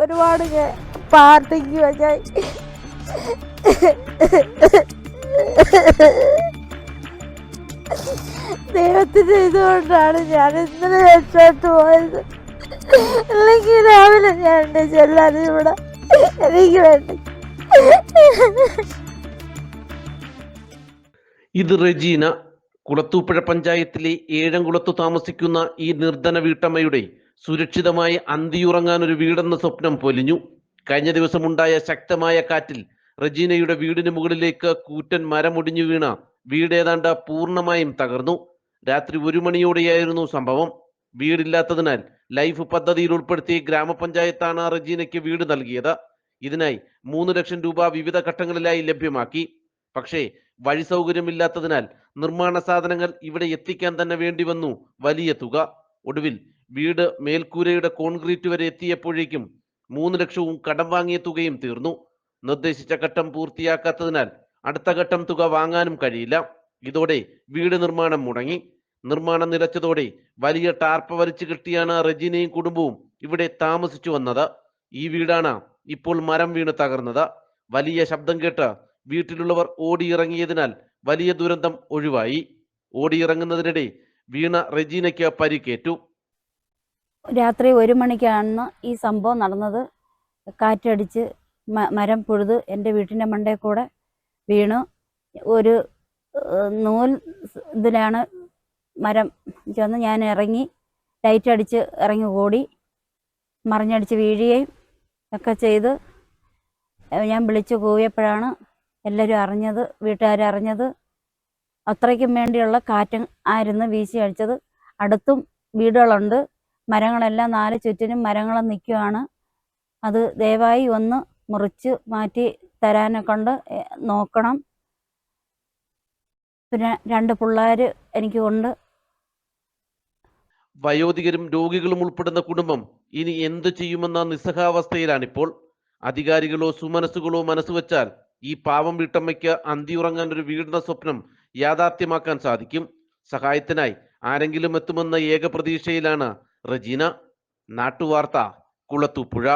ഒരുപാട് പ്രാർത്ഥിക്കുക ഞാൻ. ദൈവത്തിന് ഇതുകൊണ്ടാണ് ഞാൻ ഇന്നലെ രക്ഷപ്പെട്ടു പോയത്. അല്ലെങ്കിൽ രാവിലെ ഞാൻ ചെല്ലാതെ ഇവിടെ എനിക്ക് വേണ്ടി. ഇത് റെജീന, കുളത്തൂപ്പുഴ പഞ്ചായത്തിലെ ഏഴംകുളത്ത് താമസിക്കുന്ന ഈ നിർധന വീട്ടമ്മയുടെ സുരക്ഷിതമായി അന്തിയുറങ്ങാൻ ഒരു വീടെന്ന സ്വപ്നം പൊലിഞ്ഞു. കഴിഞ്ഞ ദിവസമുണ്ടായ ശക്തമായ കാറ്റിൽ റെജീനയുടെ വീടിന് മുകളിലേക്ക് കൂറ്റൻ മരമൊടിഞ്ഞു വീണ വീട് ഏതാണ്ട് പൂർണ്ണമായും തകർന്നു. രാത്രി 1 മണിയോടെയായിരുന്നു സംഭവം. വീടില്ലാത്തതിനാൽ ലൈഫ് പദ്ധതിയിൽ ഉൾപ്പെടുത്തി ഗ്രാമപഞ്ചായത്താണ് റെജീനയ്ക്ക് വീട് നൽകിയത്. ഇതിനായി 3 ലക്ഷം രൂപ വിവിധ ഘട്ടങ്ങളിലായി ലഭ്യമാക്കി. പക്ഷേ വഴി സൗകര്യമില്ലാത്തതിനാൽ നിർമ്മാണ സാധനങ്ങൾ ഇവിടെ എത്തിക്കാൻ തന്നെ വേണ്ടി വന്നു വലിയ തുക. ഒടുവിൽ വീട് മേൽക്കൂരയുടെ കോൺക്രീറ്റ് വരെ എത്തിയപ്പോഴേക്കും 3 ലക്ഷവും കടം വാങ്ങിയ തുകയും തീർന്നു. നിർദ്ദേശിച്ച ഘട്ടം പൂർത്തിയാക്കാത്തതിനാൽ അടുത്ത ഘട്ടം തുക വാങ്ങാനും കഴിയില്ല. ഇതോടെ വീട് നിർമ്മാണം മുടങ്ങി. നിർമ്മാണം നിലച്ചതോടെ വലിയ ടാർപ്പ വലിച്ചു കെട്ടിയാണ് റെജീനയും കുടുംബവും ഇവിടെ താമസിച്ചു വന്നത്. ഈ വീടാണ് ഇപ്പോൾ മരം വീണ് തകർന്നത്. വലിയ ശബ്ദം കേട്ട് വീട്ടിലുള്ളവർ ഓടിയിറങ്ങിയതിനാൽ വലിയ ദുരന്തം ഒഴിവായി. ഓടിയിറങ്ങുന്നതിനിടെ വീണ റെജീനയ്ക്ക് പരിക്കേറ്റു. രാത്രി 1 മണിക്കാണ് ഈ സംഭവം നടന്നത്. കാറ്റടിച്ച് മരം പൊഴുത് എൻ്റെ വീട്ടിൻ്റെ മണ്ടയിൽ കൂടെ വീണു. ഒരു നൂൽ ഇതിലാണ് മരം ചെന്ന് ഞാൻ ഇറങ്ങി ലൈറ്റ് അടിച്ച് ഇറങ്ങി ഓടി, മറിഞ്ഞടിച്ച് വീഴുകയും ഒക്കെ ചെയ്ത് ഞാൻ വിളിച്ചു കൂവിയപ്പോഴാണ് എല്ലാവരും അറിഞ്ഞത്, വീട്ടുകാരറിഞ്ഞത്. അത്രയ്ക്കും വേണ്ടിയുള്ള കാറ്റ് ആയിരുന്നു വീശി അടിച്ചത്. അടുത്തും വീടുകളുണ്ട്, മരങ്ങളെല്ലാം 4 ചുറ്റിനും മരങ്ങൾ നിൽക്കുകയാണ്. അത് ദയവായി ഒന്ന് മുറിച്ച് മാറ്റി തരാനെ കൊണ്ട് നോക്കണം. പിന്നെ 2 പിള്ളേർ എനിക്കുണ്ട്. വയോധികരും രോഗികളും ഉൾപ്പെടുന്ന കുടുംബം ഇനി എന്തു ചെയ്യുമെന്ന നിസ്സഹാവസ്ഥയിലാണിപ്പോൾ. അധികാരികളോ സുമനസ്സുകളോ മനസ്സുവെച്ചാൽ ഈ പാവം വീട്ടമ്മയ്ക്ക് അന്തിയുറങ്ങാൻ ഒരു വീടിന്റെ സ്വപ്നം യാഥാർത്ഥ്യമാക്കാൻ സാധിക്കും. സഹായത്തിനായി ആരെങ്കിലും എത്തുമെന്ന ഏക പ്രതീക്ഷയിലാണ് റെജീന. നാട്ടുവാർത്ത, കുളത്തൂപ്പുഴ.